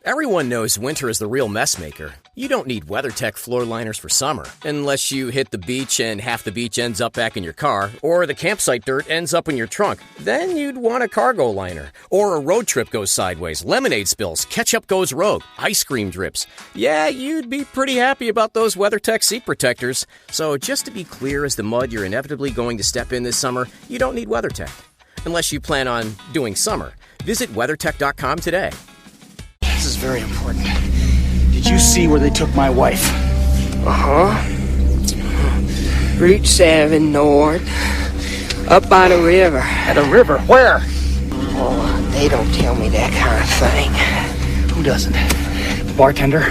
Everyone knows winter is the real mess maker. You don't need WeatherTech floor liners for summer, unless you hit the beach and half the beach ends up back in your car, or the campsite dirt ends up in your trunk. Then you'd want a cargo liner. Or a road trip goes sideways, lemonade spills, ketchup goes rogue, ice cream drips. Yeah, you'd be pretty happy about those WeatherTech seat protectors. So just to be clear as the mud you're inevitably going to step in this summer, you don't need WeatherTech. Unless you plan on doing summer. Visit WeatherTech.com today. This is very important. Did you see where they took my wife? Route 7 north, up by the river. At a river? Where? Oh, they don't tell me that kind of thing. Who doesn't? The bartender?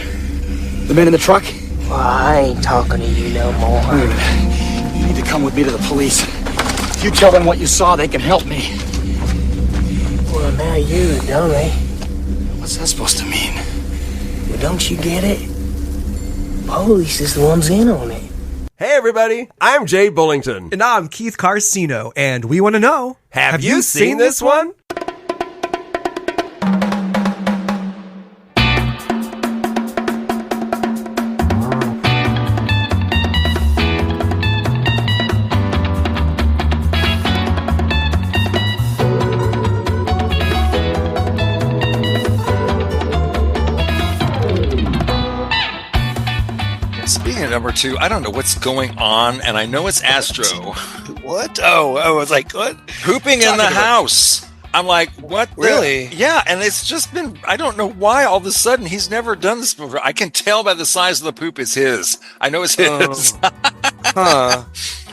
The man in the truck? Well, I ain't talking to you no more. Wait a minute. You need to come with me to the police. If you tell them what you saw, they can help me. Well, now you're a dummy. What's that supposed to mean? Well, don't you get it? Police is the ones in on it. Hey everybody, I'm Jay Bullington. And I'm Keith Carcino, and we want to know, Have you seen this one? Number two, I don't know what's going on, and I know it's Astro. What? Oh, I was like, what? Pooping in the house. I'm like, what? Really? Yeah, and it's just been, I don't know why all of a sudden he's never done this before. I can tell by the size of the poop it's his. I know it's his. Huh.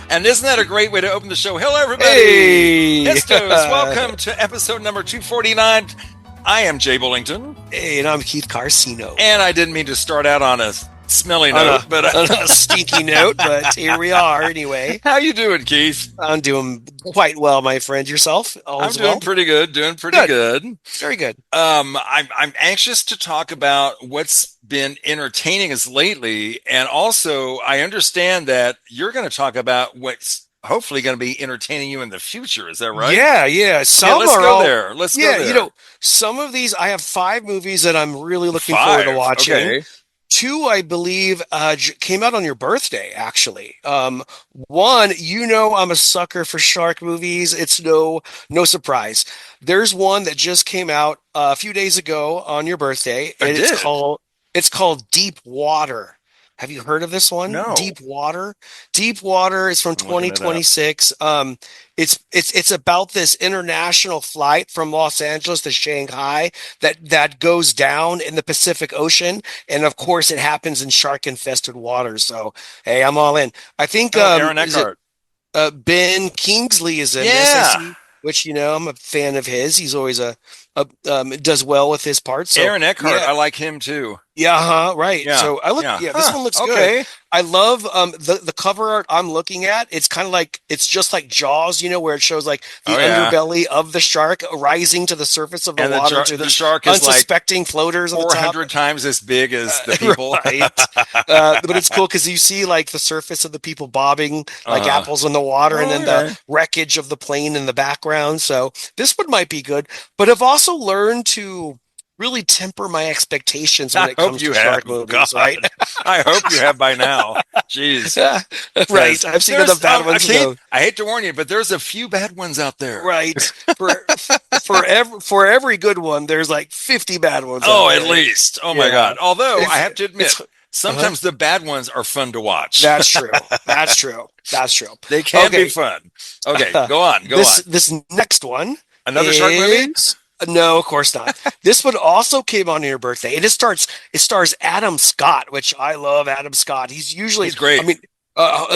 And isn't that a great way to open the show? Hello, everybody. Hey. Histos, welcome to episode number 249. I am Jay Bullington. Hey, and I'm Keith Carcino. And I didn't mean to start out on a smelly note, but on a stinky note, but here we are anyway. How you doing, Keith? I'm doing quite well, my friend. Yourself? I'm doing pretty good. Doing pretty good. Very good. I'm anxious to talk about what's been entertaining us lately, and also I understand that you're going to talk about what's hopefully going to be entertaining you in the future. Is that right? Yeah. Some let's are go all, there. Let's go there. You know, some of these, I have 5 movies that I'm really looking forward to watching. Okay. 2, I believe, came out on your birthday, actually. 1, you know I'm a sucker for shark movies. It's no surprise. There's one that just came out a few days ago on your birthday, and it's called Deep Water. Have you heard of this one? No. Deep Water. Deep Water is from 2026. It's about this international flight from Los Angeles to Shanghai that goes down in the Pacific Ocean, and of course it happens in shark-infested waters. So hey, I'm all in. I think Aaron Eckhart. Ben Kingsley is in this. I see, which I'm a fan of his. He's always does well with his parts. So, Aaron Eckhart, I like him too. Yeah, right. Yeah. So this one looks good. I love the cover art I'm looking at. It's kind of like, it's just like Jaws, where it shows like the underbelly of the shark rising to the surface of the water to the shark is unsuspecting like floaters on the top. 400 times as big as the people. Right. But it's cool because you see like the surface of the people bobbing like apples in the water, and then the wreckage of the plane in the background. So this one might be good, but I've also learned to really temper my expectations when it comes to shark movies, right? I hope you have by now. Jeez. Right. I've seen the bad ones. I hate to warn you, but there's a few bad ones out there. Right. For every good one, there's like 50 bad ones. At least. Oh my God. Although I have to admit, sometimes the bad ones are fun to watch. That's true. They can be fun. Okay, go on. This next one. Another shark movie? No, of course not. This one also came on your birthday, and it stars Adam Scott, which I love. Adam Scott. He's great. I mean,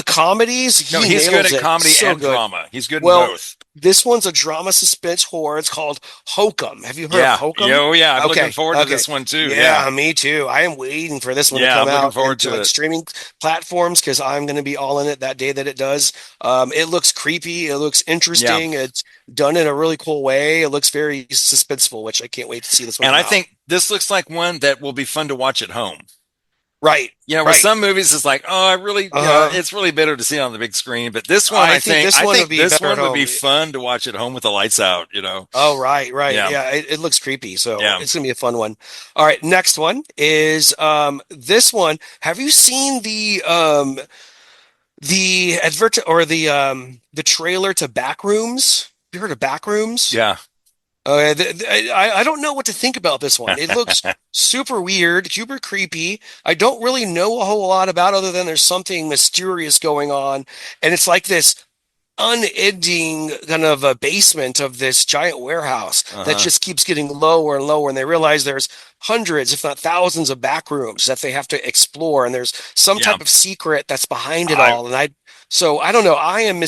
comedies. He's good at comedy and drama. He's good in both. This one's a drama suspense horror. It's called Hokum. Have you heard of Hokum? Oh yeah, I'm looking forward to this one too. Yeah, me too. I am waiting for this one to come out. Looking forward to streaming platforms, because I'm going to be all in it that day that it does. It looks creepy. It looks interesting. Yeah. It's done in a really cool way. It looks very suspenseful, which I can't wait to see this one. And I think this looks like one that will be fun to watch at home. Right. You know, with Right. some movies, it's like, oh, I really, it's really better to see it on the big screen. But this one, I think this one would be this better at one would home. be fun to watch at home with the lights out. You know, Oh, right, right. yeah, Yeah, it looks creepy, so yeah. it's gonna be a fun one. All right, next one is this one. Have you seen the advert or the trailer to Backrooms? You heard of Backrooms? Yeah. I don't know what to think about this one. It looks super weird, super creepy. I don't really know a whole lot about other than there's something mysterious going on, and it's like this unending kind of a basement of this giant warehouse that just keeps getting lower and lower, and they realize there's hundreds, if not thousands, of back rooms that they have to explore, and there's some Yeah. type of secret that's behind it all. And I don't know. I am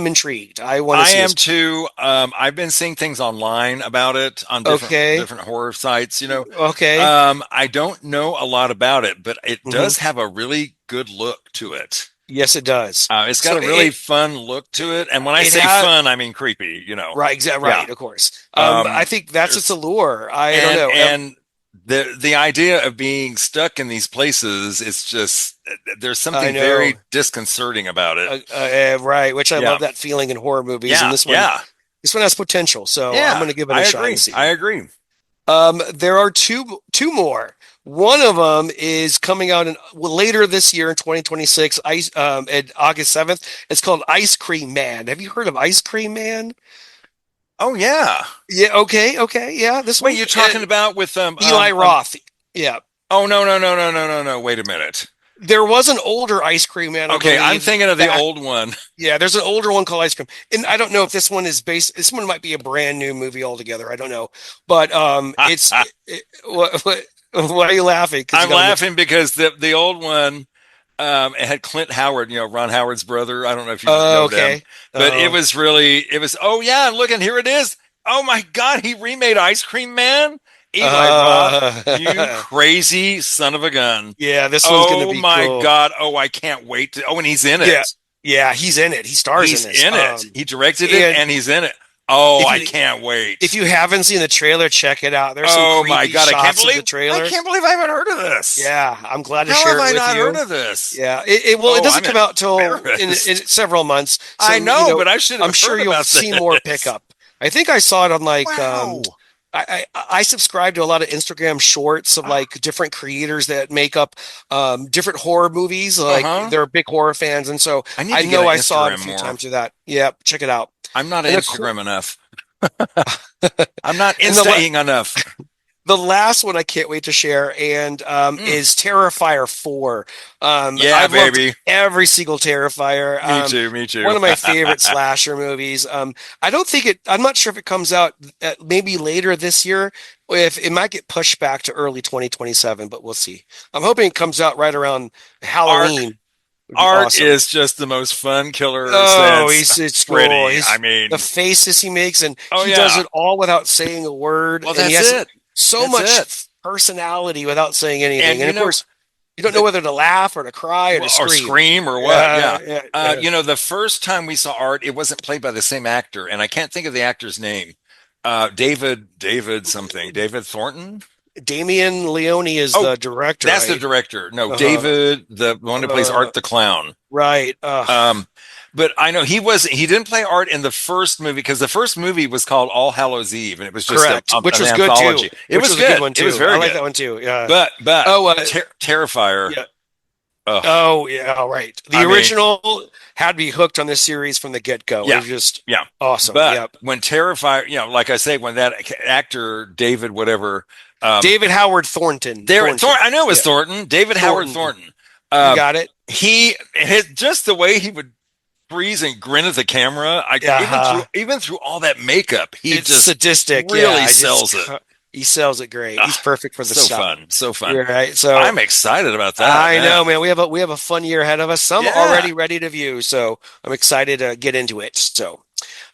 intrigued. I want to I see am this. too. I've been seeing things online about it on Okay. different horror sites. You know, Okay. I don't know a lot about it, but it Mhm. does have a really good look to it. Yes, it does. It's got So a really fun look to it, and when I it say ha- fun, I mean creepy. You know, right, exactly, right, Yeah. of course. Um, I think that's its there's- allure. I don't know. and the idea of being stuck in these places is just there's I something know. very disconcerting about it. Right, which I Yeah. love that feeling in horror movies, Yeah, and this one yeah, has potential. So yeah. I'm going to give it I a shot agree. and see. I agree. There are two more. One of them is coming out later this year in 2026, at August 7th. It's called Ice Cream Man. Have you heard of Ice Cream Man? Oh yeah. Yeah. Okay. Yeah. This Wait, one. you're talking about with Eli Roth. Yeah. Oh no. Wait a minute. There was an older Ice Cream Man. I Okay, I'm believe, thinking of the back- old one. Yeah, there's an older one called Ice Cream, and I don't know if this one is based. This one might be a brand new movie altogether. I don't know, but why are you laughing? 'Cause you I'm gotta laughing because the old one it had Clint Howard, you know, Ron Howard's brother. I don't know if you know okay. them, but Oh. it was. Oh yeah, look, and here it is. Oh my God, he remade Ice Cream Man. Eli Roth, you crazy son of a gun. Yeah, this one's Oh gonna be my cool. God. Oh, I can't wait to. Oh, and he's in it. Yeah, yeah, he's in it. He stars He's in this. in it. He directed it, and he's in it. Oh, I can't wait. If you haven't seen the trailer, check it out. There's some Oh creepy my God, shots of the trailer. I can't believe I haven't heard of this. Yeah, I'm glad to How share have it I with not you. heard of this? Yeah, it doesn't I'm come out till in embarrassed. several months. So, I know, you but I should have I'm sure heard you'll about see this. more pickup. I think I saw it on Wow. I subscribe to a lot of Instagram shorts of like different creators that make up different horror movies. Like they're big horror fans, and so I need I to know get I saw it a Instagram few more. times through that. Yeah, check it out. I'm not And Instagram enough. I'm not And the Instaing enough. The last one I can't wait to share and is Terrifier 4. Yeah, I've loved baby. every single Terrifier. Me too. One of my favorite slasher movies. I'm not sure if it comes out maybe later this year. If it might get pushed back to early 2027, but we'll see. I'm hoping it comes out right around Halloween. Would be Art awesome. is just the most fun killer. Oh, since it's pretty. cool. I mean, The faces he makes, and Oh, he yeah. does it all without saying a word. well, and he that's has it. so That's much it. personality without saying anything. And, And, you of know, course, you don't know whether to laugh or to cry or to Or scream. scream or what? Yeah. Yeah. You know, the first time we saw Art, it wasn't played by the same actor, and I can't think of the actor's name. David Thornton. Damian Leone is Oh, the director. That's the right? director. No, Uh-huh. David, the one who plays Uh, Art the Clown. Right. But I know he didn't play Art in the first movie because the first movie was called All Hallows Eve, and it was just Correct. Which an was good anthology. too. It Which was a good. one too. It was very I like good. that one too. Yeah. But Oh, Terrifier. yeah. Ugh. Oh yeah, all right. The I mean- original had me hooked on this series from the get-go. Yeah. It was just Yeah. awesome. But Yep. when Terrifier, you know, like I say, when that actor David whatever, David Howard Thornton. I know it was Yeah. Thornton. David Howard Thornton. You got it. Just the way he would freeze and grin at the camera. Even through all that makeup, he It's just sadistic. really yeah, sells it. He sells it great. He's perfect for the So stuff. fun, so fun. You're right. So I'm excited about that. I man. know, man. We have a fun year ahead of us. Some Yeah. already ready to view. So I'm excited to get into it. So,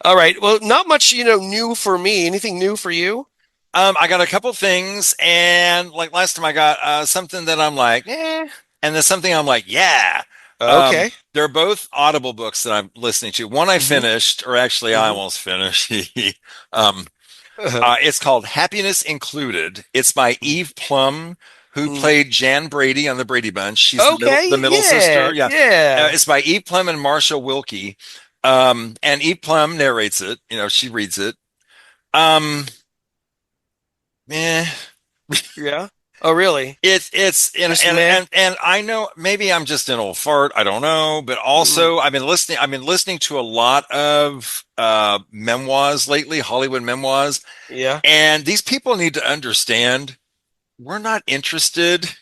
all right. Well, not much, new for me. Anything new for you? I got a couple things, and like last time, I got something that I'm like, and then something I'm like, yeah. Okay. They're both Audible books that I'm listening to. One I finished, or actually I almost finished. It's called Happiness Included. It's by Eve Plum, who played Jan Brady on the Brady Bunch. She's Okay, the middle yeah, sister. Yeah. yeah. It's by Eve Plum and Marshall Wilkie. And Eve Plum narrates it. She reads it. Eh. Yeah. Oh, really? It's and I know maybe I'm just an old fart. I don't know, but also I've been listening to a lot of memoirs lately, Hollywood memoirs. Yeah. And these people need to understand we're not interested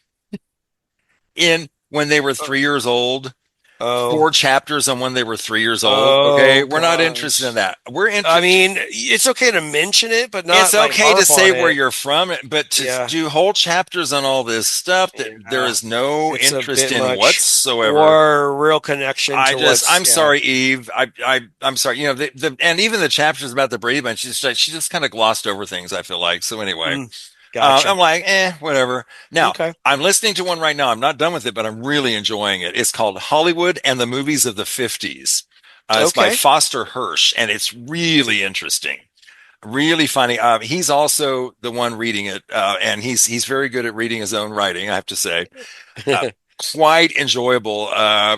in when they were 3 years old. Oh. 4 chapters on when they were 3 years old. Okay, we're not interested in that. We're interested. I mean, it's okay to mention it, but not. It's okay to say where you're from, but to do whole chapters on all this stuff that there is no interest in whatsoever, or real connection. I'm sorry, Eve. I'm sorry. And even the chapters about the Brady Bunch, she just kind of glossed over things. I feel like so. Anyway. Gotcha. I'm like, whatever. Now, I'm listening to one right now. I'm not done with it, but I'm really enjoying it. It's called Hollywood and the Movies of the 50s. It's by Foster Hirsch, and it's really interesting. Really funny. He's also the one reading it, and he's very good at reading his own writing, I have to say. Quite enjoyable.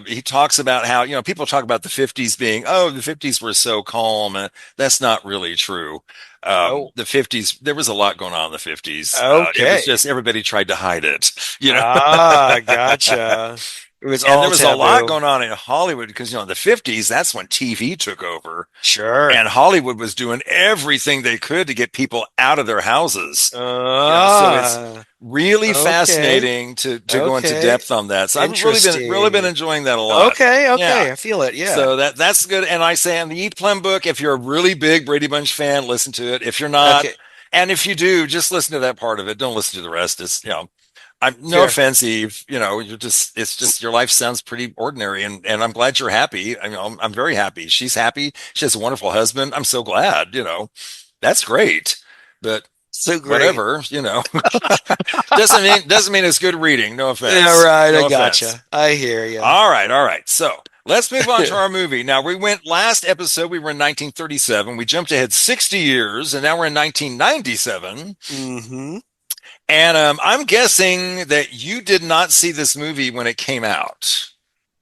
He talks about how, people talk about the 50s being, the 50s were so calm. That's not really true. The 50s, there was a lot going on in the 50s. It was just everybody tried to hide it. Gotcha. It was and there was a lot going on in Hollywood because, in the 50s, that's when TV took over. Sure. And Hollywood was doing everything they could to get people out of their houses. So it's really fascinating to go into depth on that. So I've really been enjoying that a lot. Okay. Yeah. I feel it. Yeah. So that's good. And I say on the Eve Plum book, if you're a really big Brady Bunch fan, listen to it. If you're not, and if you do, just listen to that part of it. Don't listen to the rest. It's, I'm no offense, Eve. It's just your life sounds pretty ordinary, and I'm glad you're happy. I'm very happy. She's happy. She has a wonderful husband. I'm so glad. That's great. But so great. Whatever. doesn't mean it's good reading. No offense. Yeah, right. No I gotcha. offense. I hear you. All right. So let's move on to our movie. Now last episode we were in 1937. We jumped ahead 60 years, and now we're in 1997. Mm-hmm. And I'm guessing that you did not see this movie when it came out.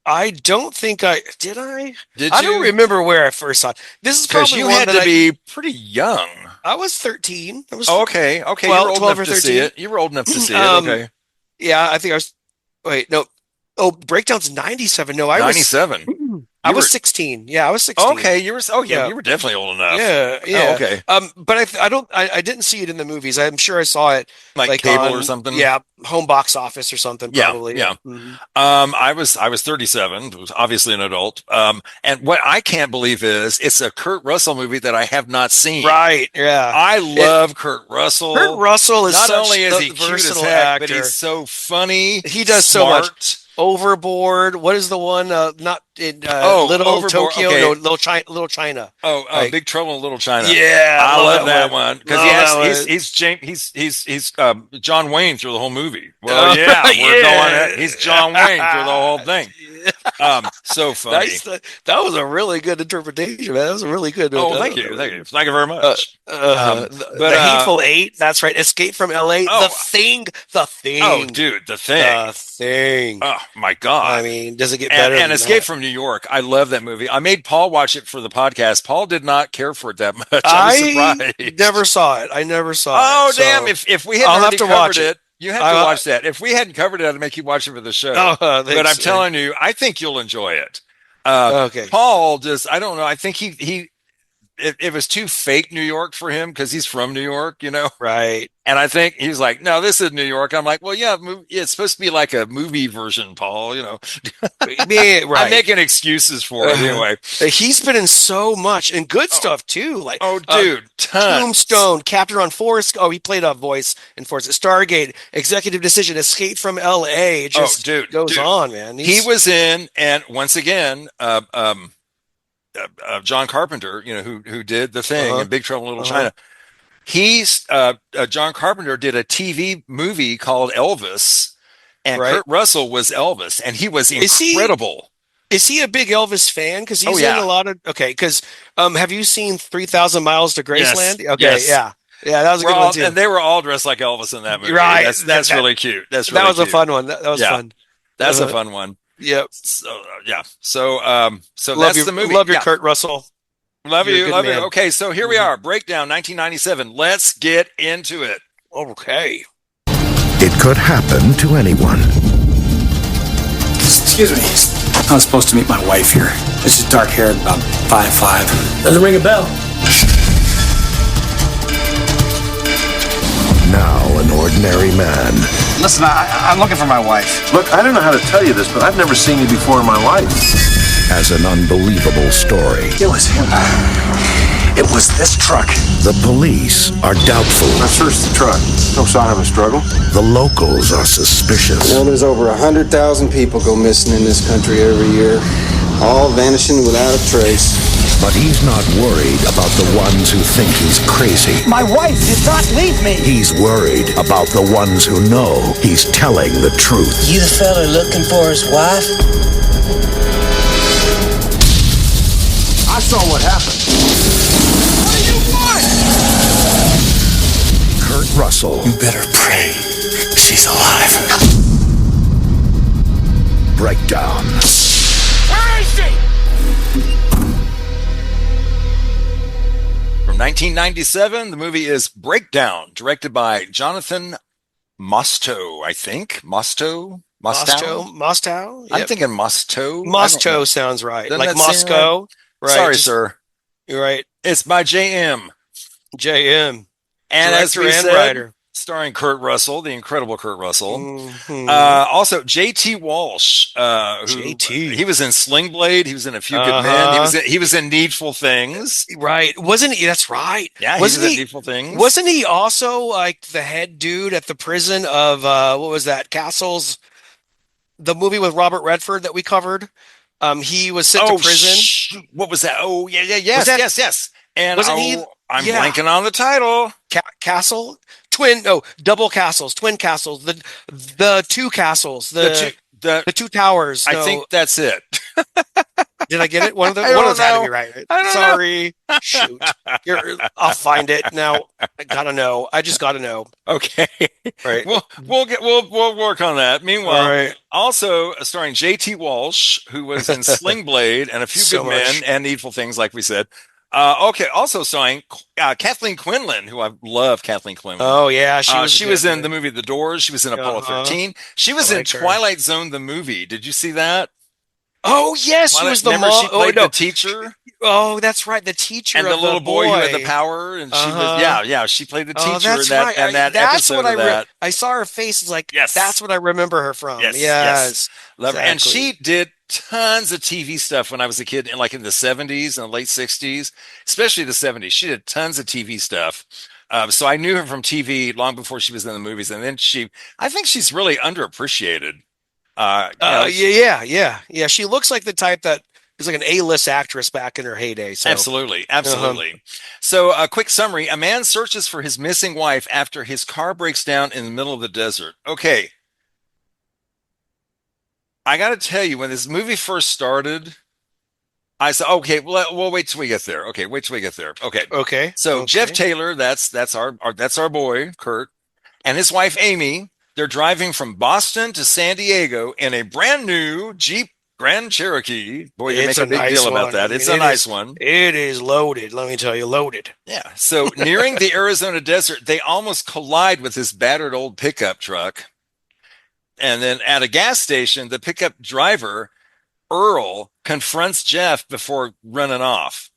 I don't think did. I don't remember where I first saw it. This is probably you had to be pretty young. I was 13. I was okay. 12, you were old 12 enough or 13. to see it. You were old enough to see it. Okay. Yeah, I think I was. Wait, no. Oh, Breakdown's 97. No, I 97. I was 16. Yeah, I was 16. Okay, you were. Oh, yeah, you were definitely old enough. Yeah. Oh, okay. But I didn't see it in the movies. I'm sure I saw it like cable or something. Yeah, home box office or something. Probably. Yeah. Mm-hmm. I was 37. Was obviously an adult. And what I can't believe is it's a Kurt Russell movie that I have not seen. Right. Yeah. I love Kurt Russell. Kurt Russell is not such only is he cute as heck, actor, but he's so funny. He does smart. so much. Overboard. What is the one? Not in Little Overboard. Tokyo. Okay. No, Little China. Big Trouble in Little China. Yeah, I love that one because he's he's John Wayne through the whole movie. Well, yeah, he's John Wayne through the wole thing. So funny. That was a really good interpretation, man. That was a really good. Thank you very much. The Hateful Eight. That's right. Escape from L.A. The Thing. Oh, dude, The Thing. Oh my God. I mean, does it get better? And Escape from New York. I love that movie. I made Paul watch it for the podcast. Paul did not care for it that much. I was surprised. Never saw it. I never saw it. Oh, damn. If we hadn't already covered it. You have to watch that. If we hadn't covered it, I'd make you watch it for the show. But I'm telling you, I think you'll enjoy it. Okay. Paul I don't know. I think it was too fake New York for him because he's from New York, Right. And I think he's like, no, this is New York. I'm like, well, yeah, it's supposed to be like a movie version, Paul, Right. I'm making excuses for it anyway. He's been in so much and good stuff too. Like, dude, tons. Tombstone, Captain on Forrest. Oh, he played a voice in Forrest. Stargate, Executive Decision, Escape from L.A. It just goes on, man. He was in, and once again, John Carpenter, who did The Thing and Big Trouble in Little China. He's John Carpenter did a TV movie called Elvis, and Kurt Russell was Elvis, and he was incredible. Is he a big Elvis fan? Because he's in a lot of. Okay, because have you seen 3,000 Miles to Graceland? Yes. Okay, yes. yeah. Yeah, that was a good one too. And they were all dressed like Elvis in that movie. Right. That's really cute. That was a fun one. That was fun. That's a fun one. Yep. So yeah. So That's the movie. Love your Kurt Russell. Love you. Okay, so here we Mm-hmm. are. Breakdown 1997. Let's get into it. Okay. It could happen to anyone. Excuse me. I was supposed to meet my wife here. She's dark-haired, about 5'5". Doesn't ring a bell. Now an ordinary man. Listen, I'm looking for my wife. Look, I don't know how to tell you this, but I've never seen you before in my life. Has an unbelievable story. It was him. It was this truck. The police are doubtful. I searched the truck. No sign of a struggle. The locals are suspicious. You know, there's over 100,000 people go missing in this country every year, all vanishing without a trace. But he's not worried about the ones who think he's crazy. My wife did not leave me. He's worried about the ones who know he's telling the truth. You the fella looking for his wife? I saw what happened. What do you want? Kurt Russell. You better pray she's alive. Breakdown. Where is she? From 1997, the movie is Breakdown, directed by Jonathan Mostow, I think. Mostow? Mostow? I'm Yep. thinking Mostow. Mostow sounds right. Doesn't Like that seem Moscow. Right. Sorry, Just- sir. You're right. It's by J.M. J.M. And as we Director and said, writer. starring Kurt Russell, the incredible Kurt Russell. Mhm. Also, J.T. Walsh. JT. He was in Sling Blade. He was in A Few Good Men. He was in Needful Things. Right. Wasn't he? That's right. Yeah, Wasn't he was he? in Needful Things. Wasn't he also like the head dude at the prison of what was that? Castles? The movie with Robert Redford that we covered. He was sent to prison. What was that? Oh, yes. And Wasn't he? I'm Yeah. blanking on the title. Castle? Double castles, twin castles, the two castles, the two towers. I No. think that's it. Did I get it? One of those had to be right. I don't Sorry. Shoot. I'll find it now. I gotta know. I just gotta know. Okay. Right. We'll work on that. Meanwhile, All right. also starring J.T. Walsh, who was in Sling Blade and A Few So Good Men much. and Needful Things, like we said. Also starring Kathleen Quinlan, who I love. Kathleen Quinlan. Oh yeah, she was in the movie The Doors. She was in Apollo 13. She was in liked her. Twilight Zone, the movie. Did you see that? Oh yes, she was the Remember mom. she played the teacher Oh, that's right. The teacher and the of little boy who had the boy. power, and she was she played the teacher that's in that right. and that That's episode what of that. I saw her face. It's like Yes. that's what I remember her from. Yes. Love her. And exactly. she did tons of TV stuff when I was a kid, in the 70s and the late 60s, especially the 70s. She did tons of TV stuff. So I knew her from TV long before she was in the movies. And then I think she's really underappreciated. Yeah. She looks like the type that is like an A-list actress back in her heyday. So Absolutely. So a quick summary. A man searches for his missing wife after his car breaks down in the middle of the desert. Okay. I got to tell you, when this movie first started, I said, okay, we'll wait till we get there. Okay, wait till we get there. Okay. So Jeff Taylor, that's our boy, Kurt, and his wife, Amy, they're driving from Boston to San Diego in a brand new Jeep Grand Cherokee. Boy, you make a big deal about that. It's a nice one. It is loaded. Let me tell you, loaded. Yeah. So nearing the Arizona desert, they almost collide with this battered old pickup truck. And then at a gas station, the pickup driver, Earl, confronts Jeff before running off.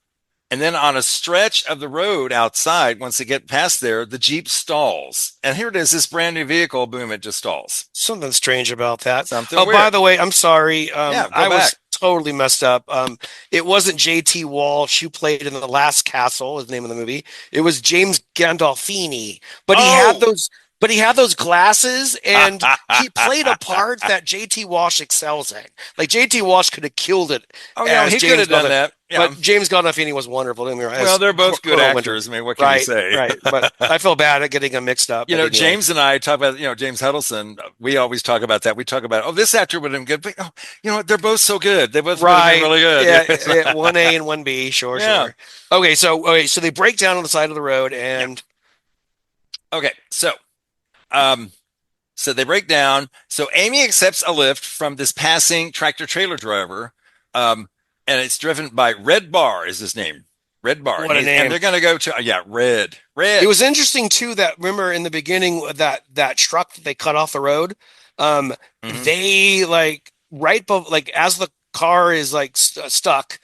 And then on a stretch of the road outside, once they get past there, the Jeep stalls. And here it is, this brand new vehicle, boom, it just stalls. Something strange about that. Something weird. weird. By the way, I'm sorry. I was back. totally messed up. It wasn't J.T. Walsh who played in The Last Castle, is the name of the movie. It was James Gandolfini. But he had those glasses, and he played a part that J.T. Walsh excels in. Like J.T. Walsh could have killed it. Oh, yeah, he could have done that. Yeah. But James Gandolfini was wonderful. Don't get me wrong. Well, they're both good Winter. actors. I mean, what can you say? Right. But I feel bad at getting them mixed up. You know, But anyway. James and I talk about, James Huddleston. We always talk about that. We talk about, this actor would have been good. But, they're both so good. They both would have been really good. Yeah, 1A and 1B. Sure. Okay, so they break down on the side of the road, and Okay, um, so they break down. So Amy accepts a lift from this passing tractor trailer driver, and it's driven by Red Bar is his name. Red Bar, What a and name. they're going to go to Red. It was interesting too that remember in the beginning that truck that they cut off the road, they like like as the car is like stuck,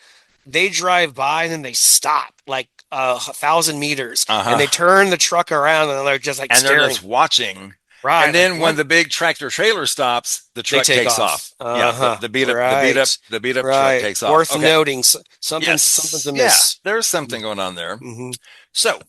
they drive by and then they stop like 1,000 meters and they turn the truck around and they're just like and staring. they're just watching. Right. And then like, when the big tractor trailer stops, the truck takes off. Yeah, the beat up truck takes off. Worth noting. Something's amiss. Yeah, there's something going on there. So,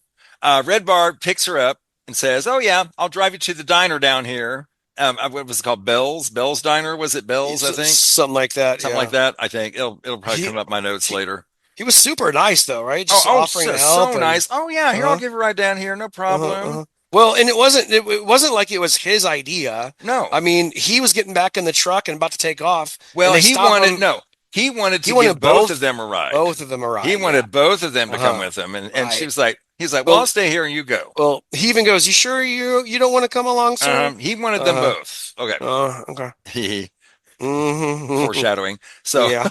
Red Bar picks her up and says, "Oh yeah, I'll drive you to the diner down here. What was it called? Bell's Diner? Was it Bell's? I think something like that. Something like that. I think it'll probably come up my notes later. He was super nice though, right? Just offering to help. So nice. Oh yeah, here I'll give you a ride down here, no problem. Well, and it wasn't like it was his idea. No. I mean, he was getting back in the truck and about to take off. Well, he wanted to give both of them a ride. Both of them a ride. He wanted both of them to come with him. And she was like, well, I'll stay here and you go. Well, he even goes, you sure you don't want to come along, sir? He wanted them both. Okay. Okay. Foreshadowing. So yeah.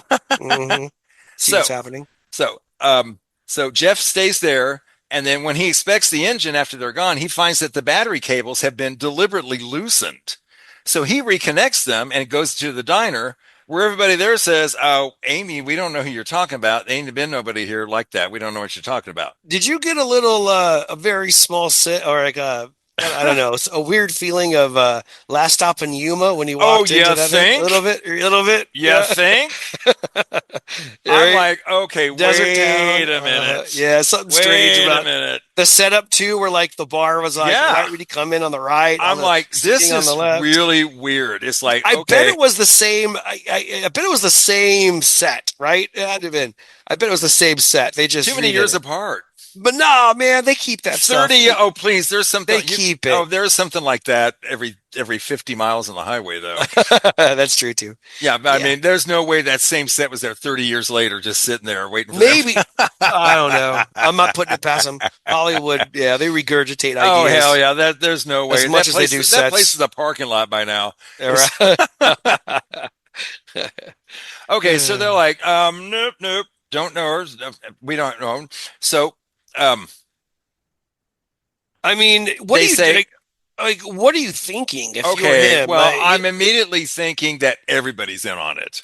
See what's happening. So Jeff stays there. And then when he inspects the engine after they're gone, he finds that the battery cables have been deliberately loosened. So he reconnects them and goes to the diner where everybody there says, "Oh, Amy, we don't know who you're talking about. There ain't been nobody here like that. We don't know what you're talking about." Did you get a very small or like I don't know, a weird feeling of Last Stop in Yuma when he walked into that think? a little bit. You think? I'm like, okay, wait a minute. Something strange about it. The setup too, where like the bar was like right when you come in on the right. I'm like, this is really weird. It's like, I bet it was the same. I bet it was the same set, right? It had to have been. I bet it was the same set. They just too many years apart. But no, man, they keep that 30. Stuff. Oh, please. There's something. They keep it. Oh, there's something like that every 50 miles on the highway, though. That's true, too. Yeah, but I mean, there's no way that same set was there 30 years later, just sitting there waiting for Maybe. I don't know. I'm not putting it past them. Hollywood, they regurgitate ideas. Oh, hell yeah. There's no way. As much as they do sets. That place is a parking lot by now. Okay, so they're like, nope. Don't know her. We don't know. So, I mean, what do you think? Like, what are you thinking? If you're him? Well, I'm immediately thinking that everybody's in on it.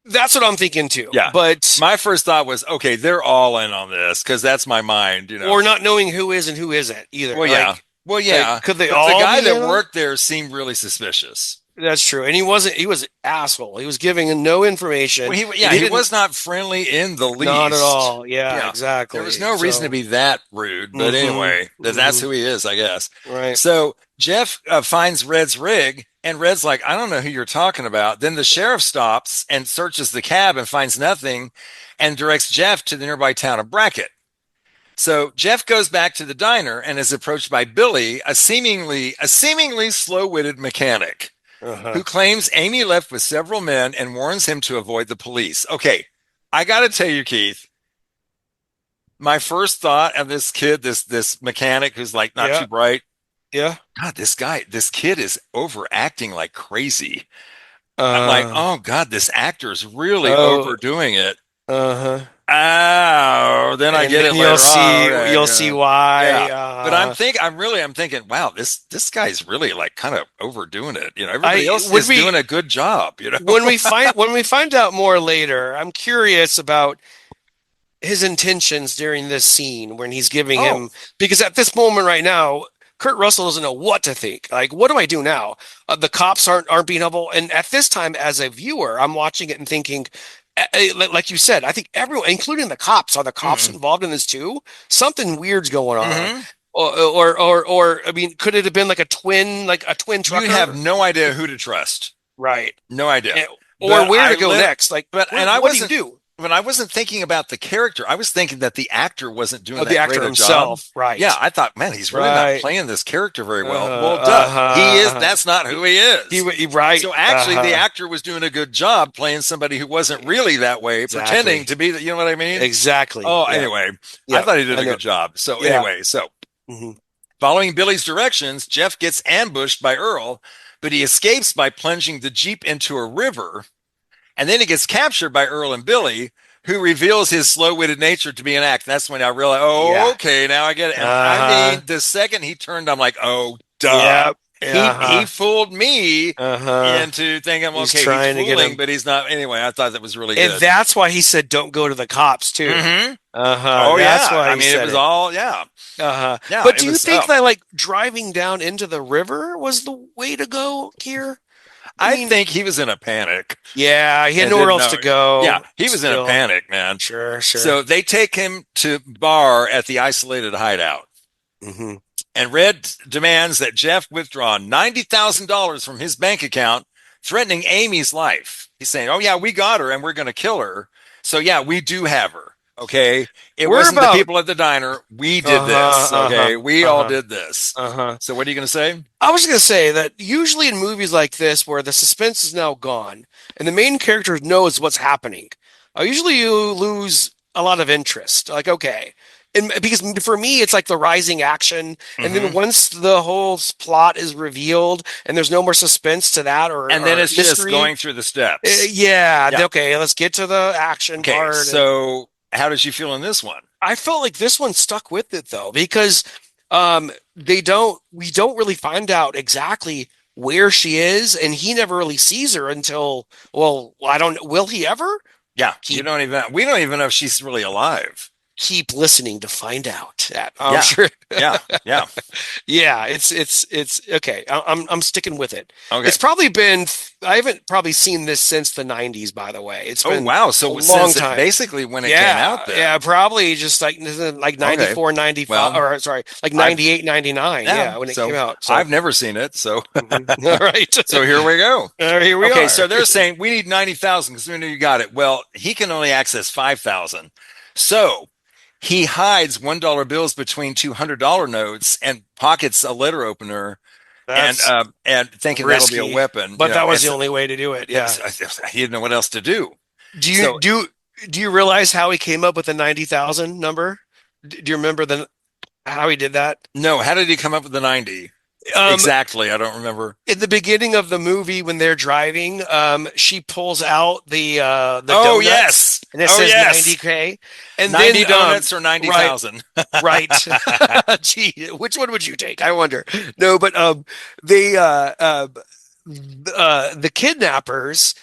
That's what I'm thinking too. Yeah, but my first thought was, okay, they're all in on this because that's my mind, or not knowing who is and who isn't either. Well, yeah. Like, could they all? The guy that worked there seemed really suspicious. That's true, and he was an asshole. He was giving no information. Well, he was not friendly in the least. Not at all. Yeah, exactly. There was no reason to be that rude, but anyway, that's who he is, I guess. Right. So Jeff finds Red's rig, and Red's like, "I don't know who you're talking about." Then the sheriff stops and searches the cab and finds nothing, and directs Jeff to the nearby town of Brackett. So Jeff goes back to the diner and is approached by Billy, a seemingly slow-witted mechanic. Who claims Amy left with several men and warns him to avoid the police. Okay, I got to tell you, Keith, my first thought of this kid, this mechanic who's like not too bright. Yeah. God, this kid is overacting like crazy. I'm like, oh God, this actor is really overdoing it. Oh, then I get it later on. You'll see why. Yeah. But I'm thinking, wow, this guy's really like kind of overdoing it. Everybody else is doing a good job. When we find out more later, I'm curious about his intentions during this scene when he's giving him, because at this moment right now, Kurt Russell doesn't know what to think. Like, what do I do now? The cops aren't being helpful, and at this time, as a viewer, I'm watching it and thinking, like you said, I think everyone, including the cops, are the cops involved in this too? Something weird's going on. Or I mean, could it have been like a twin trucker? You have no idea who to trust. Right. No idea. Or where to go next. Like, what do you do? But I wasn't thinking about the character. I was thinking that the actor wasn't doing that the actor great himself, job. Right? Yeah, I thought, man, he's really not playing this character very well. Well, duh, he is. That's not who he is. Right. So actually, the actor was doing a good job playing somebody who wasn't really that way, pretending to be. You know what I mean? Exactly. Oh, anyway, I thought he did a good job. So anyway, Following Billy's directions, Jeff gets ambushed by Earl, but he escapes by plunging the Jeep into a river. And then he gets captured by Earl and Billy, who reveals his slow-witted nature to be an act. That's when I realized, okay, now I get it. And I mean, the second he turned, I'm like, oh, duh. He fooled me into thinking, okay, he's fooling, but he's not. Anyway, I thought that was really good. And that's why he said, don't go to the cops, too. Oh, that's why I mean, it was all, yeah, but do you think that, like, driving down into the river was the way to go here? I think he was in a panic. Yeah, he had nowhere else to go. Yeah, he was in a panic, man. Sure. So they take him to bar at the isolated hideout. And Red demands that Jeff withdraw $90,000 from his bank account, threatening Amy's life. He's saying, oh, yeah, we got her and we're going to kill her. So, yeah, we do have her. Okay. It wasn't the people at the diner. We did this. Okay. We all did this. So what are you going to say? I was going to say that usually in movies like this, where the suspense is now gone and the main character knows what's happening, usually you lose a lot of interest. Like, okay. And because for me, it's like the rising action. And then once the whole plot is revealed and there's no more suspense to that and then it's mystery, just going through the steps. Okay. Let's get to the action part. So how did you feel in this one? I felt like this one stuck with it though, because we don't really find out exactly where she is, and he never really sees her until, will he ever? Yeah. We don't even know if she's really alive. Keep listening to find out. I'm sure. Yeah. It's okay. I'm sticking with it. Okay. It's probably been. I haven't probably seen this since the '90s. By the way, it's been So a long time. Basically when it came out. Then. Yeah, probably just like 94, 95, or sorry, like 98, 99. When it came out. So. I've never seen it. So all right. So here we go. Here we are. Okay, so they're saying we need 90,000 because we know you got it. Well, he can only access 5,000. So he hides $1 bills between $200 notes and pockets a letter opener, and thinking risky, that'll be a weapon. But that was the only way to do it. Yeah, he didn't know what else to do. Do you realize how he came up with the 90,000 number? Do you remember how he did that? No. How did he come up with the 90? Exactly. I don't remember. In the beginning of the movie, when they're driving, she pulls out the donuts, yes, and it says 90K, and 90 donuts or 90,000. Right. Gee, which one would you take? I wonder. No, but the kidnappers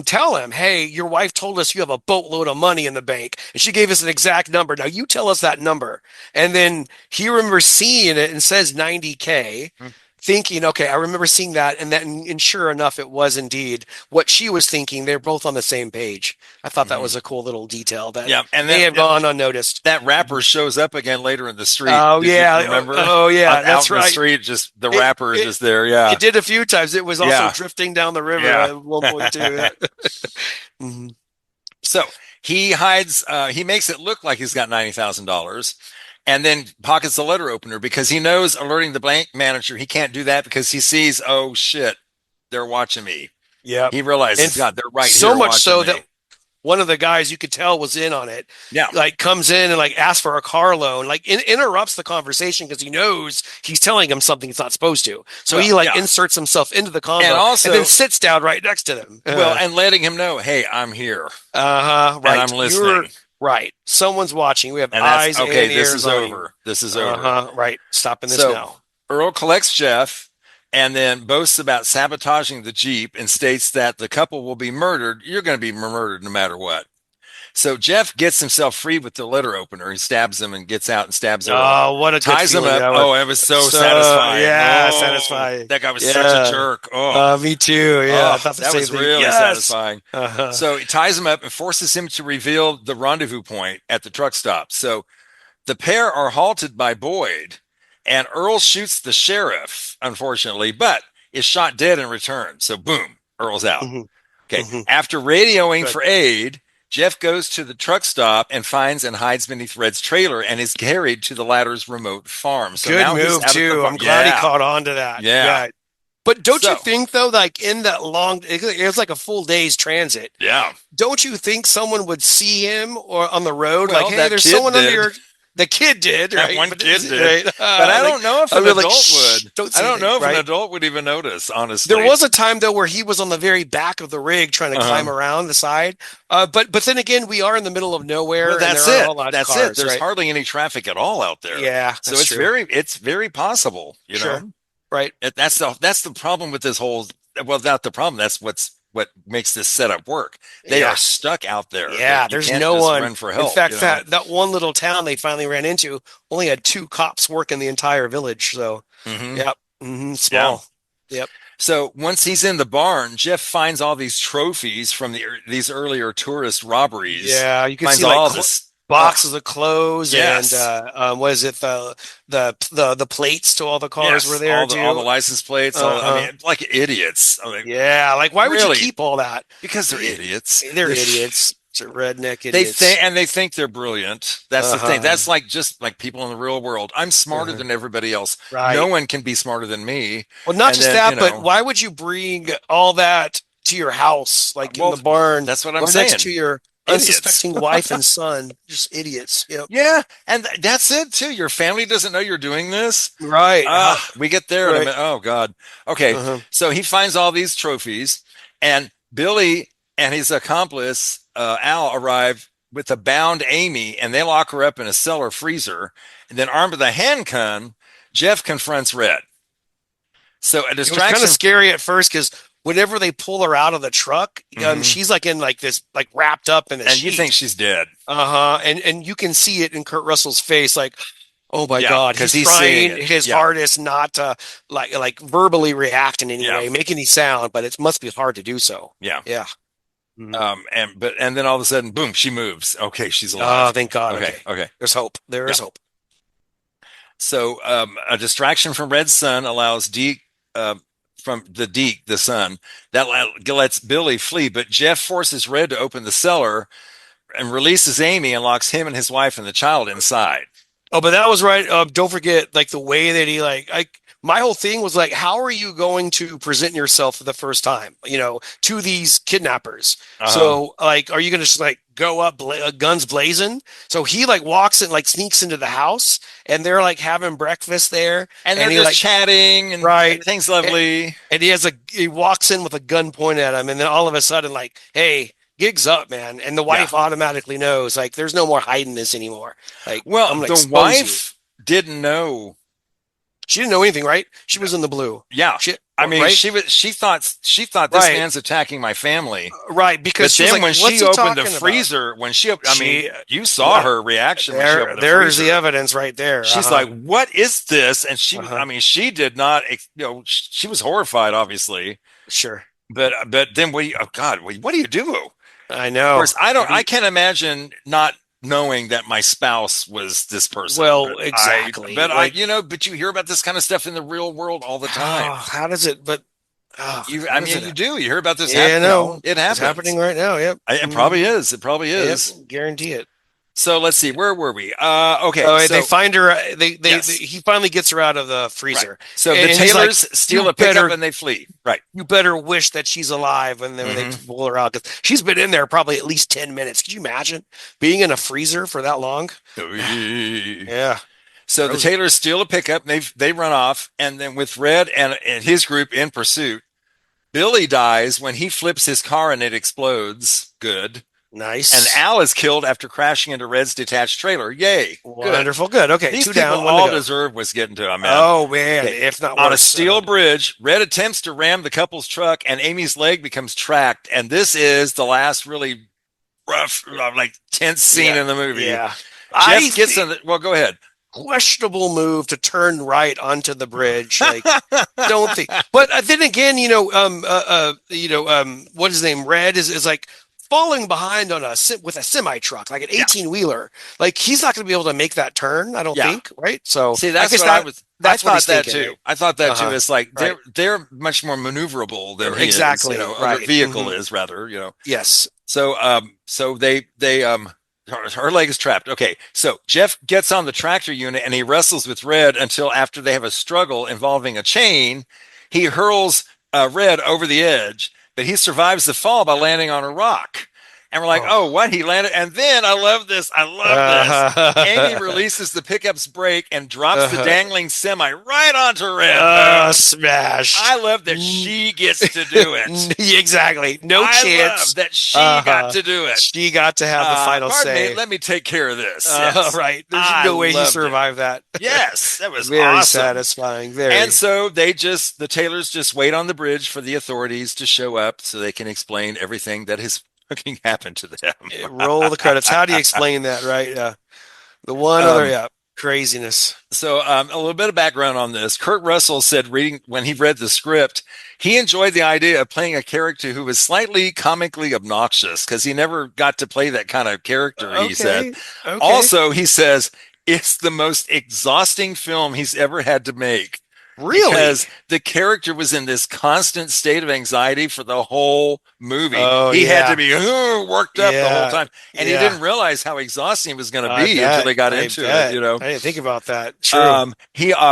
tell him, hey, your wife told us you have a boatload of money in the bank, and she gave us an exact number. Now you tell us that number. And then he remembers seeing it and says 90K, thinking, okay, I remember seeing that. And sure enough, it was indeed what she was thinking. They're both on the same page. I thought that was a cool little detail that may have gone unnoticed. That rapper shows up again later in the street. Oh, yeah. Remember? Oh, yeah. That's right. Out in the street, just the rapper is just there. Yeah. It did a few times. It was also drifting down the river at one point, too. So he hides, he makes it look like he's got $90,000 and then pockets the letter opener because he knows, alerting the bank manager, he can't do that because he sees, oh shit, they're watching me. Yeah. He realizes, God, they're right so here much so me. That one of the guys you could tell was in on it. Yeah. Like comes in and like asks for a car loan, like interrupts the conversation because he knows he's telling him something he's not supposed to. So he inserts himself into the convo and then sits down right next to them. And letting him know, hey, I'm here. Right. And I'm listening. Right. Someone's watching. We have eyes and ears. This is over. This is over. Right. Stopping this now. Earl collects Jeff and then boasts about sabotaging the Jeep and states that the couple will be murdered. You're going to be murdered no matter what. So Jeff gets himself free with the letter opener. He stabs him and gets out and stabs him. Oh, what a good ties him up. It was so satisfying. Yeah, satisfying. That guy was such a jerk. Me too. Yeah, I thought that was really satisfying. So he ties him up and forces him to reveal the rendezvous point at the truck stop. So the pair are halted by Boyd, and Earl shoots the sheriff, unfortunately, but is shot dead in return. So boom, Earl's out. Okay. After radioing for aid, Jeff goes to the truck stop and finds and hides beneath Red's trailer and is carried to the latter's remote farm. So good move, too. I'm glad he caught on to that. Yeah. But don't you think, though, like in that long, it was like a full day's transit. Yeah. Don't you think someone would see him or on the road? Like, hey, there's someone under your. The kid did, That right? one But kid it's- did. right? But I don't know if an I'm like, adult "Shh, would. don't I say don't know if anything," an right? adult would even notice, honestly. There was a time though where he was on the very back of the rig trying to climb around the side. But then again, we are in the middle of nowhere, Well, and that's there aren't a it. whole lot of That's cars, it. There's right? hardly any traffic at all out there. Yeah, So that's it's true. it's very possible, you Sure. know. Right. That's the problem with this whole. Well, not the problem. That's what makes this setup work. They Yeah. are stuck out there. Yeah, You there's can't no just one. run for help. In fact, you know? that one little town they finally ran into only had 2 cops working the entire village. So, Mhm. yep, small. Yep. So once he's in the barn, Jeff finds all these trophies from these earlier tourist robberies. Yeah, you can finds see like all this boxes of clothes Yes. and what is it the plates to all the cars yes, were there all too. the license plates. I mean, like idiots. I mean, Yeah, like why would you Really? keep all that? because they're idiots. They're idiots. They're redneck They idiots. think they're brilliant. That's the thing. That's like just like people in the real world. I'm smarter than everybody else. Right. No one can be smarter than me. Well, not And just then, that, you but know, why would you bring all that to your house, like in the barn? that's what I'm or saying. Next to your Idiots. unsuspecting wife and son, just idiots. Yep. Yeah, and that's it too. Your family doesn't know you're doing this. Right. We get there in a Right. minute. Oh God. Okay. So he finds all these trophies, and Billy and his accomplice Al arrive with a bound Amy, and they lock her up in a cellar freezer. And then, armed with a handgun, Jeff confronts Red. So a It was distraction. kind of scary at first because whenever they pull her out of the truck, she's like in like this, like wrapped up in a and sheet. you think she's dead. And you can see it in Kurt Russell's face, like, oh my Yeah, God, 'cause he's he's seeing trying it. his Yeah. hardest not to like verbally react in any Yeah. way, make any sound, but it must be hard to do so. Yeah. Yeah. And then all of a sudden, boom, she moves. Okay, she's Oh, alive. thank God. Okay. Okay. There's hope. There is hope. So a distraction from Red's son allows Deke, the son, that lets Billy flee. But Jeff forces Red to open the cellar and releases Amy and locks him and his wife and the child inside. Oh, but that was right. Don't forget, like the way that he my whole thing was like, how are you going to present yourself for the first time, to these kidnappers? So like, are you going to just like go up guns blazing? So he like walks in, like sneaks into the house, and they're like having breakfast there, And they're he just like chatting, and Right. everything's lovely. and he walks in with a gun pointed at him, and then all of a sudden like, hey, gig's up, man, and the wife automatically knows like there's no more hiding this anymore. Like, Well, I'm gonna the expose wife didn't know. She didn't know anything, right? She was in the blue. Yeah, I mean, right? she thought this Right. man's attacking my family. Right, because But she was then like, when "What's she he opened the talking about?" freezer, She- you saw her reaction. When she opened the There's freezer. the evidence right there. She's like, "What is this?" And she, she did not, she was horrified, obviously. Sure. But then what do you do? I know. Of course, I can't imagine not knowing that my spouse was this person. Well, But exactly. but you hear about this kind of stuff in the real world all the time. How does it? But You do. You hear about this Yeah, happening. I know. It happens. It's happening right now. Yep. It probably is. It probably is. Yep, guarantee it. So let's see. Where were we? Okay. Oh, so, they find her. Yes. He finally gets her out of the freezer. Right. So And the he's Taylors like, steal "You a pickup better- and they flee. Right. You better wish that she's alive when they pull her out, because she's been in there probably at least 10 minutes. Could you imagine being in a freezer for that long? Yeah. So the Taylors steal a pickup. They run off, and then with Red and his group in pursuit, Billy dies when he flips his car and it explodes. Good. Nice. And Al is killed after crashing into Red's detached trailer. Yay. Wonderful. Good. Okay. These 2 people down, 1 all to go. deserve what's getting to them, man. Oh man, Okay. if not On a worse. steel bridge, Red attempts to ram the couple's truck, and Amy's leg becomes tracked. And this is the last really rough, like tense scene in the movie. Yeah. Jeff gets in. Well, go ahead. Questionable move to turn right onto the bridge. Like, don't think. But then again, what his name? Red is like falling behind on with a semi truck, like an 18-wheeler. Like, he's not going to be able to make that turn. I don't think. Right. So See, that's I guess what I was. That's I what thought he's that thinking. too. I thought that too. It's like Right. they're much more maneuverable than he Exactly, is, or right. the vehicle Mhm. is rather. Yes. So her leg is trapped. Okay, so Jeff gets on the tractor unit and he wrestles with Red until after they have a struggle involving a chain, he hurls Red over the edge, but he survives the fall by landing on a rock. And we're like, oh, what? He landed. And then I love this. Amy releases the pickup's brake and drops the dangling semi right onto Red. Smash. I love that she gets to do it. Exactly. No chance. I love that she got to do it. She got to have the final say. Me, let me take care of this. Right. There's no way he survived that. Yes. That was very awesome. satisfying. Very. And so the Taylors just wait on the bridge for the authorities to show up so they can explain everything that has fucking happened to them. Roll the credits. How do you explain that, right? The one other, craziness. So a little bit of background on this. Kurt Russell said when he read the script, he enjoyed the idea of playing a character who was slightly comically obnoxious because he never got to play that kind of character, he said. Okay. Also, he says, it's the most exhausting film he's ever had to make. Really? Because the character was in this constant state of anxiety for the whole movie. He had to be worked up the whole time. And he didn't realize how exhausting it was going to be until they got into it, you know. I didn't think about that. True.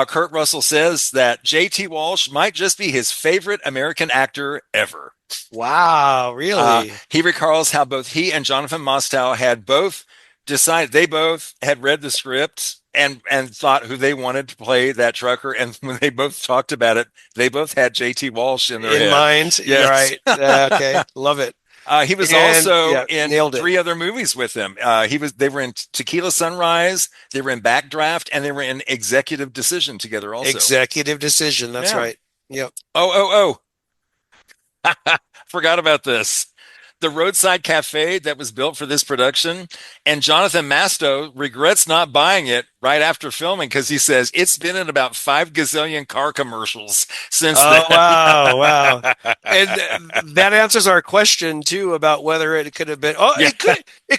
Kurt Russell says that J.T. Walsh might just be his favorite American actor ever. Wow, really? He recalls how both he and Jonathan Mostow had both decided, they both had read the script and thought who they wanted to play that trucker. And when they both talked about it, they both had J.T. Walsh in their head. Mind. Yes. Right. Okay. Love it. He was also in 3 other movies with them. They were in Tequila Sunrise, they were in Backdraft, and they were in Executive Decision together also. Executive Decision. That's right. Yep. Forgot about this. The roadside cafe that was built for this production, and Jonathan Masto regrets not buying it right after filming because he says it's been in about 5 gazillion car commercials since then. Wow. And that answers our question too about whether it could have been. It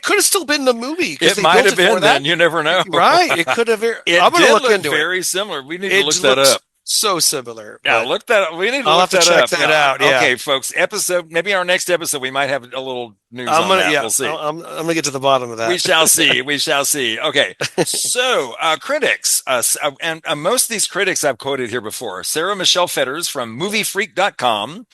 could have still been the movie. It might have been then. You never know. Right. It could have. I'm going to look into very similar. We need to look that up. So similar. Yeah, look that up. We need to I'll look have to that check up. that out. Yeah. Okay, folks. Maybe our next episode, we might have a little news on that. We'll see. I'm going to get to the bottom of that. We shall see. Okay. So, critics, and most of these critics I've quoted here before. Sarah Michelle Fetters from MovieFreak.com.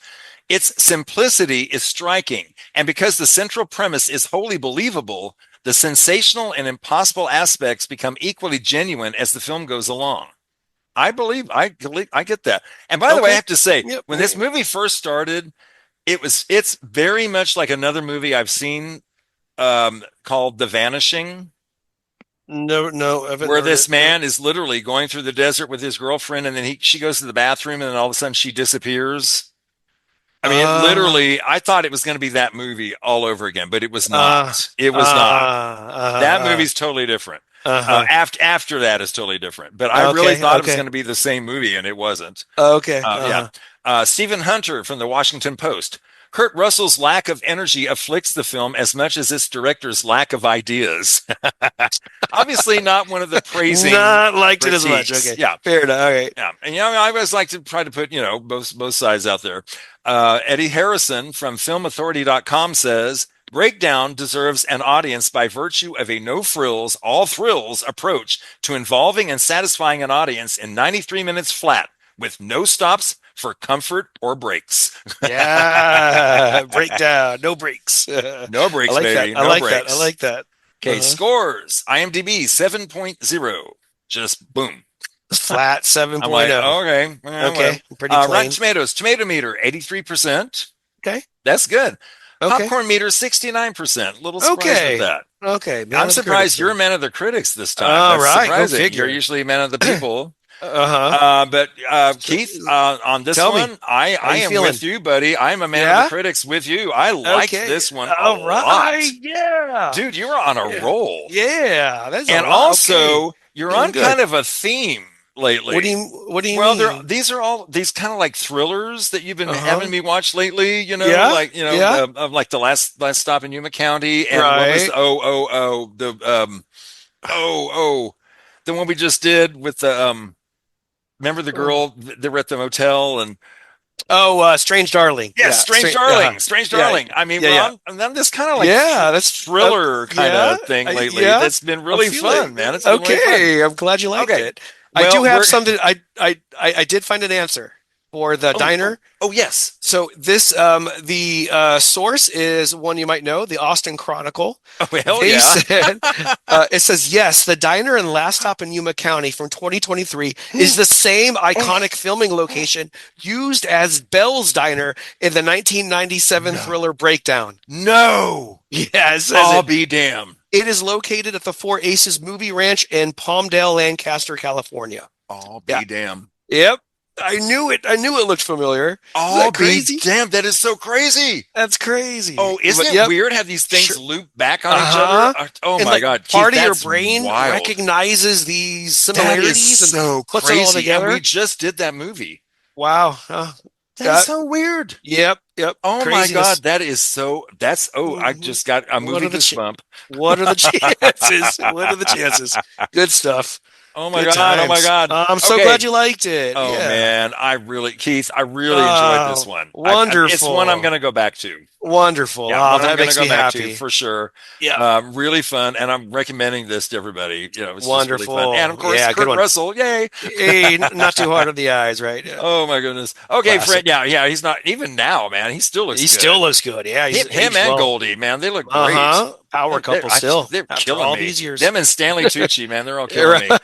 Its simplicity is striking, and because the central premise is wholly believable, the sensational and impossible aspects become equally genuine as the film goes along. I get that. And by the way, I have to say, when this movie first started, it's very much like another movie I've seen called The Vanishing. No. Where this man is literally going through the desert with his girlfriend, and then she goes to the bathroom, and then all of a sudden she disappears. I mean, literally, I thought it was going to be that movie all over again, but it was not. It was not. That movie's totally different. After that is totally different, but I really thought it was going to be the same movie, and it wasn't. Stephen Hunter from the Washington Post. Kurt Russell's lack of energy afflicts the film as much as its director's lack of ideas. Obviously, not one of the praising. Not liked it as much. critiques. Okay, Yeah, fair enough. All right. yeah, and I always like to try to put both sides out there. Eddie Harrison from FilmAuthority.com says. Breakdown deserves an audience by virtue of a no-frills, all-thrills approach to involving and satisfying an audience in 93 minutes flat with no stops for comfort or breaks. Yeah, Breakdown, no breaks. No breaks, baby. I like that. Okay, scores. IMDb 7.0. Just boom. Flat 7.0. I'm like, okay. Okay, pretty plain. Rotten Tomatoes, tomato meter, 83%. Okay. That's good. Okay. Popcorn meter 69%. Little surprised with that. Okay. I'm surprised you're a man of the critics this time. All That's right. surprising. Go figure. You're usually a man of the people. But Keith, on this one, I am feeling? with you, buddy. I'm a man of the critics with you. I liked this one a lot. Yeah. Dude, you were on a roll. Yeah. And also, you're on kind of a theme lately. What do you mean? Well, these are all these kind of like thrillers that you've been having me watch lately. Like the last stop in Yuma County, and what was the one we just did with the remember the girl they were at the motel and Strange Darling. Yes, Strange Darling. Strange Darling. I mean, I'm this kind of like that's thriller kind of thing lately. That's been really fun, man. It's been really fun. I'm glad you liked it. Well, I do have something. I did find an answer. for the diner. Oh, yes. So this, the source is one you might know, the Austin Chronicle. Oh, hell They yeah. said, it says, yes, the diner in Last Stop in Yuma County from 2023 is the same iconic filming location used as Bell's Diner in the 1997 thriller Breakdown. No. Yeah, it says I'll be damned. It is located at the Four Aces Movie Ranch in Palmdale, Lancaster, California. I'll be damned. Yep. I knew it. I knew it looked familiar. Oh, crazy! Damn, that is so crazy. That's crazy. Oh, isn't it weird how these things loop back on each other? Oh and my God! Part Keith, of your brain wild. recognizes these similarities that is so and puts crazy. it all together. And we just did that movie. Wow. That's so weird. Yep. Oh Craziness. my God, that is so. That's I just got a movie goosebump. What are the chances? What are the chances? Good stuff. Oh my Good God! times. Oh my God! I'm so glad you liked it. Oh yeah. man, Keith, I really enjoyed this one. Wonderful. It's one I'm going to go back to. Wonderful. Yeah, that makes me happy for sure. Yeah, really fun, and I'm recommending this to everybody. You know, it's wonderful. Just really fun. And of course, good Kurt one. Russell, yay! Hey, not too hard on the eyes, right? Yeah. Oh my goodness. Okay, Classic. Fred. Yeah, he's not even now, man. He still looks. He good. still looks good. Yeah, he's him and Goldie, man, they look great. Power couple still. They're after killing all me. these years. Them and Stanley Tucci, man, they're all killing me.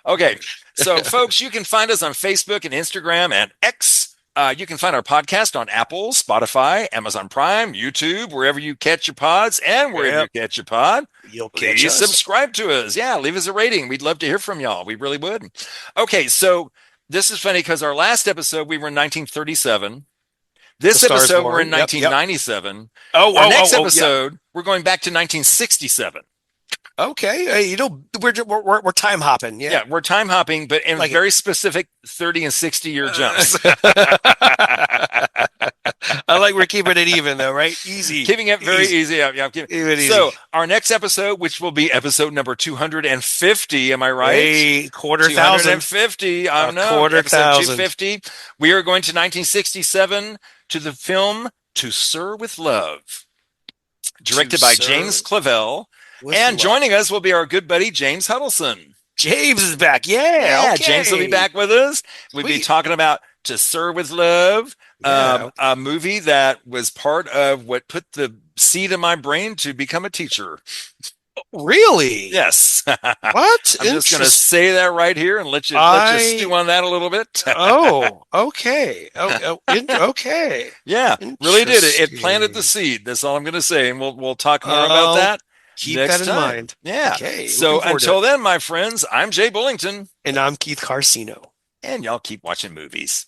Okay, so folks, you can find us on Facebook and Instagram and X. You can find our podcast on Apple, Spotify, Amazon Prime, YouTube, wherever you catch your pods, and wherever you catch your pod. You'll catch Please us. subscribe to us. Yeah, leave us a rating. We'd love to hear from y'all. We really would. Okay, so this is funny because our last episode we were in 1937. This episode we're in 1997. Oh, our next episode we're going back to 1967. Okay, we're time hopping. Yeah, we're time hopping, but in very specific 30 and 60 year jumps. I like we're keeping it even though, right? Easy, keeping it very easy. Yeah, easy. So our next episode, which will be episode number 250, am I right? Hey, 250. I know. Quarter episode thousand. 250. We are going to 1967 to the film To Sir with Love, directed by James Clavell. And joining us will be our good buddy, James Huddleston. James is back. Yeah. Okay. James will be back with us. We'll be talking about To Sir with Love, a movie that was part of what put the seed in my brain to become a teacher. Really? Yes. What? I'm just going to say that right here and let you stew on that a little bit. Oh, okay. Okay. Yeah, really did it. It planted the seed. That's all I'm going to say. And we'll talk more about that. Keep next that in time. mind. Yeah. Okay. So until then, my friends, I'm Jay Bullington. And I'm Keith Carcino. And y'all keep watching movies.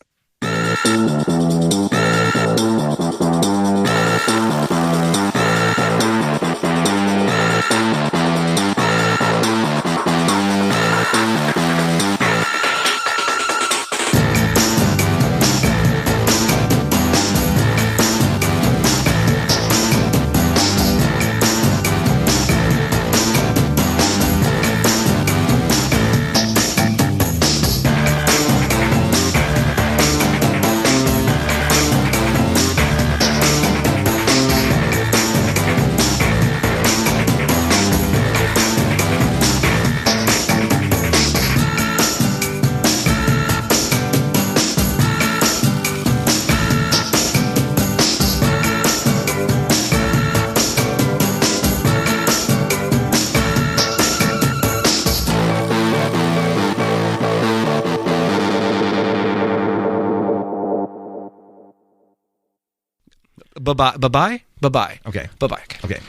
Bye-bye. Bye-bye. Okay. Bye-bye. Okay.